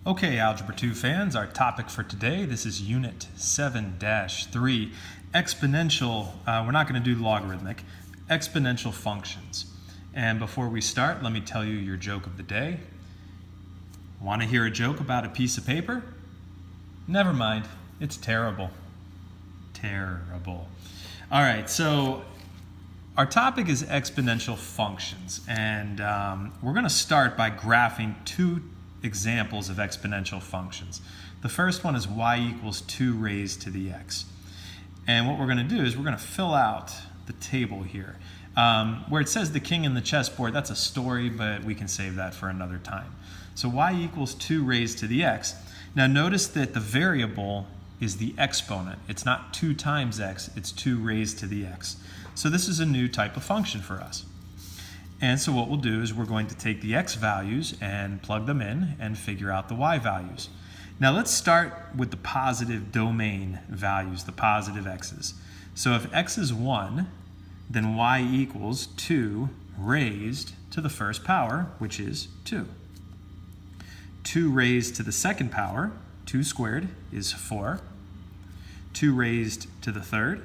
Okay, Algebra 2 fans, our topic for today, this is Unit 7-3, exponential, we're not going to do logarithmic, exponential functions. And before we start, let me tell you your joke of the day. Want to hear a joke about a piece of paper? Never mind, it's terrible. Terrible. All right, so our topic is exponential functions, and we're going to start by graphing two examples of exponential functions. The first one is y equals 2 raised to the x. And what we're going to do is we're going to fill out the table here. Where it says the king and the chessboard, that's a story, but we can save that for another time. So y equals 2 raised to the x. Now notice that the variable is the exponent. It's not 2 times x, it's 2 raised to the x. So this is a new type of function for us. And so what we'll do is we're going to take the x values and plug them in and figure out the y values. Now let's start with the positive domain values, the positive x's. So if x is 1, then y equals 2 raised to the first power, which is 2. 2 raised to the second power, 2 squared, is 4. 2 raised to the third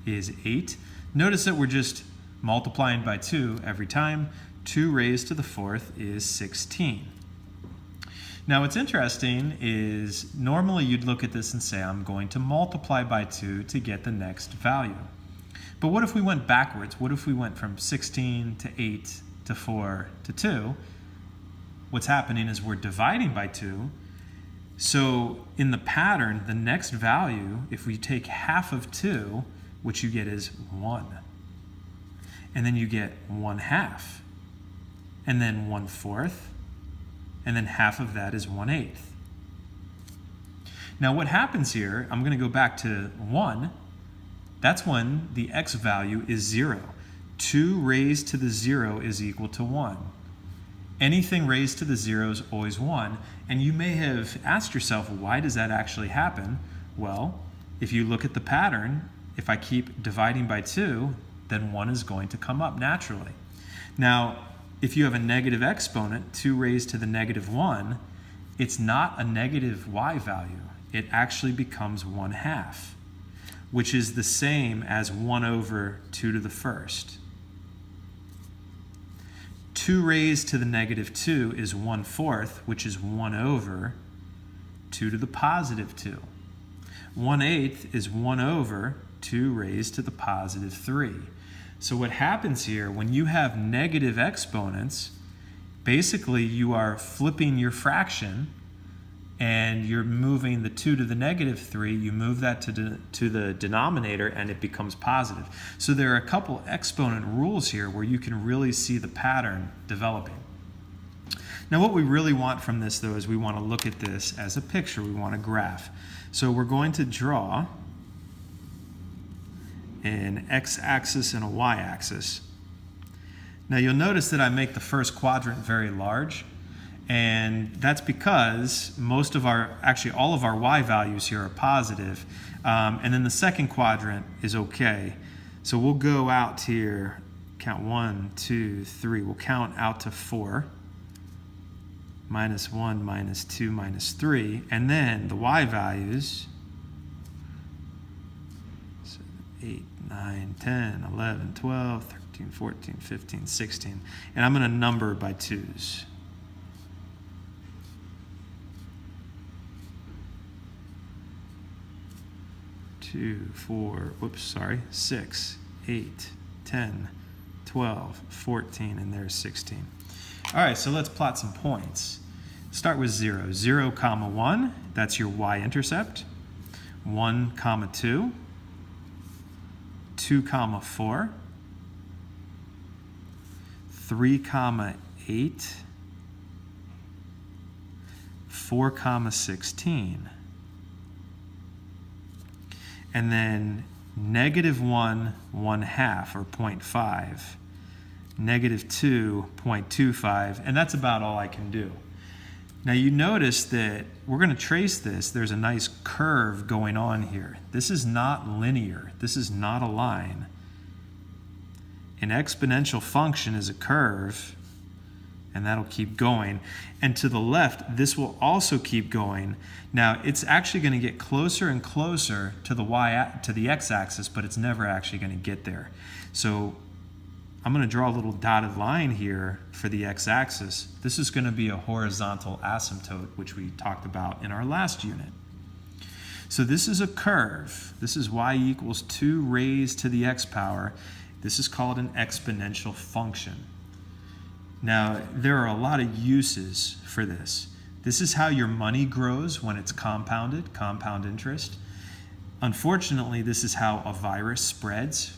is 8. Notice that we're just multiplying by 2 every time. 2 raised to the fourth is 16. Now what's interesting is normally you'd look at this and say, I'm going to multiply by 2 to get the next value. But what if we went backwards? What if we went from 16 to 8 to 4 to 2? What's happening is we're dividing by 2. So in the pattern, the next value, if we take half of 2, what you get is 1. And then you get 1/2, and then 1/4, and then half of that is 1/8. Now what happens here, I'm going to go back to 1. That's when the x value is 0. 2 raised to the 0 is equal to 1. Anything raised to the 0 is always 1. And you may have asked yourself, why does that actually happen? Well, if you look at the pattern, if I keep dividing by 2, then 1 is going to come up naturally. Now, if you have a negative exponent, 2 raised to the negative 1, it's not a negative y value. It actually becomes 1/2, which is the same as 1 over 2 to the first. 2 raised to the negative 2 is 1/4, which is 1 over 2 to the positive 2. 1/8 is 1 over 2 raised to the positive 3. So what happens here, when you have negative exponents, basically you are flipping your fraction and you're moving the 2 to the negative 3, you move that to the denominator and it becomes positive. So there are a couple exponent rules here where you can really see the pattern developing. Now what we really want from this though is we want to look at this as a picture, we want a graph. So we're going to draw an x-axis and a y-axis. Now you'll notice that I make the first quadrant very large, and that's because actually all of our y values here are positive, and then the second quadrant is okay. So we'll go out here, count 1, 2, 3, we'll count out to 4, minus 1, minus 2, minus 3, and then the y values, 8, 9, 10, 11, 12, 13, 14, 15, 16. And I'm going to number by 2s. Two, 4, 6, 8, 10, 12, 14, and there's 16. All right, so let's plot some points. Start with 0. 0, 1, that's your y-intercept. 1, 2. 2, 4, 3, 8, 4, 16, and then negative 1, 1/2, or 0.5, negative 2, 0.25, and that's about all I can do. Now you notice that we're going to trace this. There's a nice curve going on here. This is not linear. This is not a line. An exponential function is a curve, and that'll keep going. And to the left, this will also keep going. Now, it's actually going to get closer and closer to the x-axis, but it's never actually going to get there. So I'm going to draw a little dotted line here for the x-axis. This is going to be a horizontal asymptote, which we talked about in our last unit. So this is a curve. This is y equals 2 raised to the x power. This is called an exponential function. Now, there are a lot of uses for this. This is how your money grows when it's compounded, compound interest. Unfortunately, this is how a virus spreads,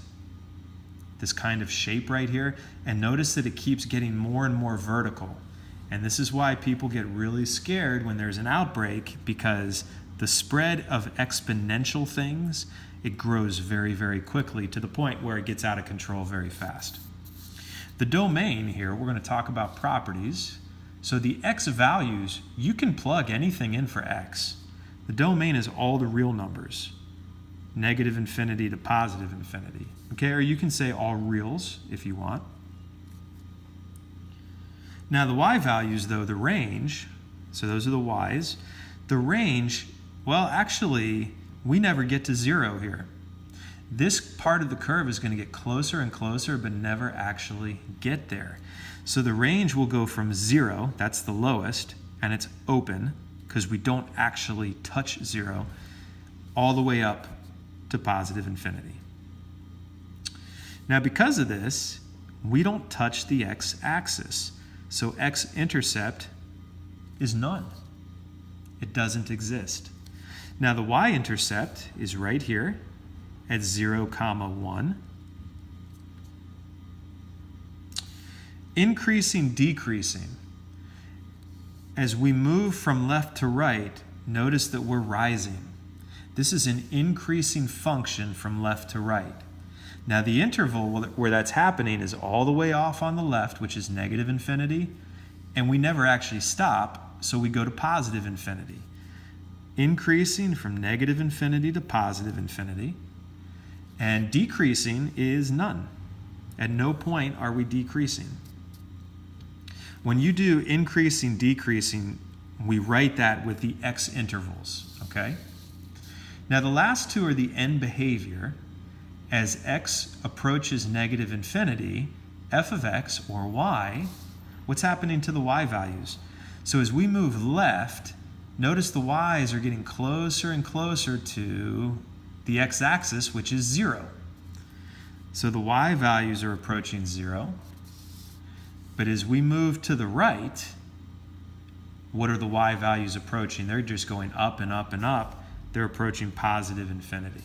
this kind of shape right here. And notice that it keeps getting more and more vertical. And this is why people get really scared when there's an outbreak, because the spread of exponential things, it grows very, very quickly to the point where it gets out of control very fast. The domain here, we're going to talk about properties. So the x values, you can plug anything in for x. The domain is all the real numbers, negative infinity to positive infinity. Okay, or you can say all reals if you want. Now the y values, though, the range, so those are the y's. The range, well, actually, we never get to 0 here. This part of the curve is going to get closer and closer, but never actually get there. So the range will go from 0, that's the lowest, and it's open, because we don't actually touch 0, all the way up to positive infinity. Now, because of this, we don't touch the x-axis. So x-intercept is none. It doesn't exist. Now, the y-intercept is right here at 0, 1. Increasing, decreasing. As we move from left to right, notice that we're rising. This is an increasing function from left to right. Now, the interval where that's happening is all the way off on the left, which is negative infinity, and we never actually stop, so we go to positive infinity. Increasing from negative infinity to positive infinity, and decreasing is none. At no point are we decreasing. When you do increasing, decreasing, we write that with the x intervals, okay? Now, the last two are the end behavior. As x approaches negative infinity, f of x, or y, what's happening to the y values? So as we move left, notice the y's are getting closer and closer to the x-axis, which is 0. So the y values are approaching 0. But as we move to the right, what are the y values approaching? They're just going up and up and up. They're approaching positive infinity.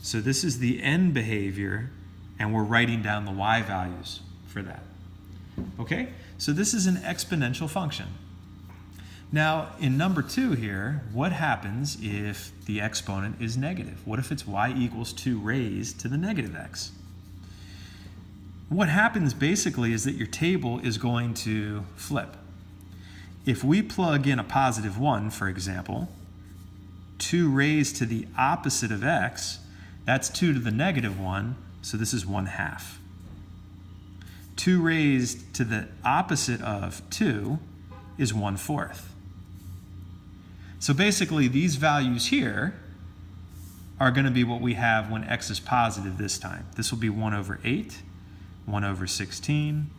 So this is the end behavior, and we're writing down the y values for that. Okay? So this is an exponential function. Now, in number 2 here, what happens if the exponent is negative? What if it's y equals 2 raised to the negative x? What happens basically is that your table is going to flip. If we plug in a positive 1, for example, 2 raised to the opposite of x, that's 2 to the negative 1, so this is 1/2. 2 raised to the opposite of 2 is 1/4. So basically, these values here are going to be what we have when x is positive this time. This will be 1/8, 1/16.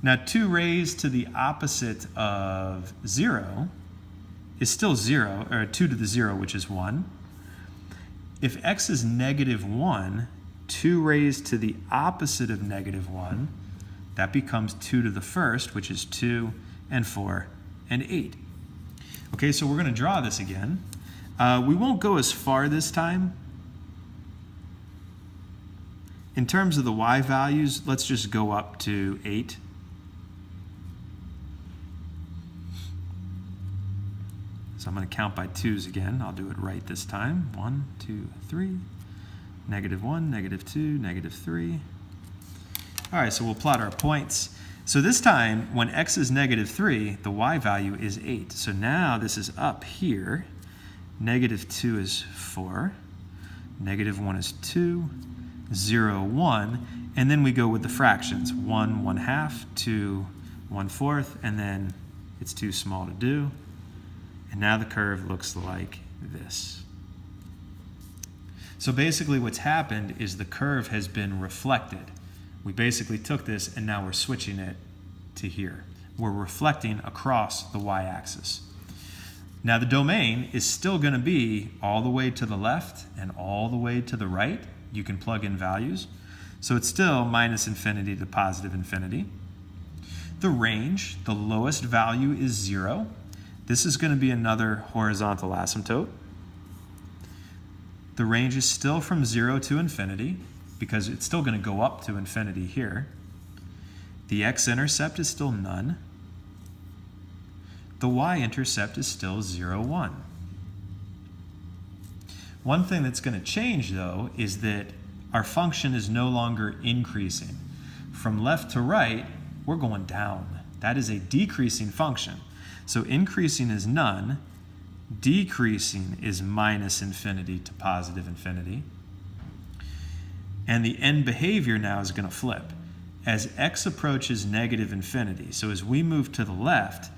Now, 2 raised to the opposite of 0 is still 0, or 2 to the 0, which is 1. If x is -1, 2 raised to the opposite of -1, that becomes 2 to the first, which is 2 and 4 and 8. Okay, so we're going to draw this again. We won't go as far this time. In terms of the y values, let's just go up to 8. So I'm going to count by 2's again. I'll do it right this time. 1, 2, 3. -1, -2, -3. All right, so we'll plot our points. So this time, when x is -3, the y value is 8. So now this is up here. -2 is 4. -1 is 2. 0, 1. And then we go with the fractions. 1, 1/2, 2, 1/4, and then it's too small to do. And now the curve looks like this. So basically what's happened is the curve has been reflected. We basically took this and now we're switching it to here. We're reflecting across the y-axis. Now the domain is still going to be all the way to the left and all the way to the right. You can plug in values. So it's still minus infinity to positive infinity. The range, the lowest value is 0. This is going to be another horizontal asymptote. The range is still from 0 to infinity because it's still going to go up to infinity here. The x-intercept is still none. The y-intercept is still 0, 1. One thing that's going to change, though, is that our function is no longer increasing. From left to right, we're going down. That is a decreasing function. So increasing is none. Decreasing is minus infinity to positive infinity. And the end behavior now is going to flip. As x approaches negative infinity, so as we move to the left,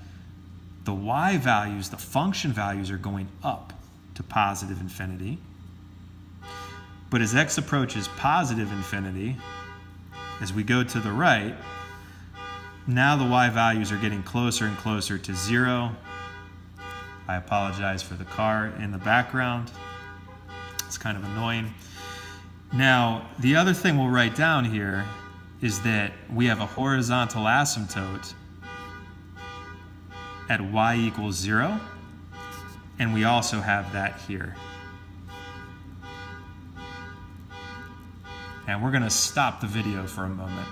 the y values, the function values, are going up to positive infinity. But as x approaches positive infinity, as we go to the right, now the y values are getting closer and closer to 0. I apologize for the car in the background. It's kind of annoying. Now, the other thing we'll write down here is that we have a horizontal asymptote at y equals 0, and we also have that here. And we're going to stop the video for a moment.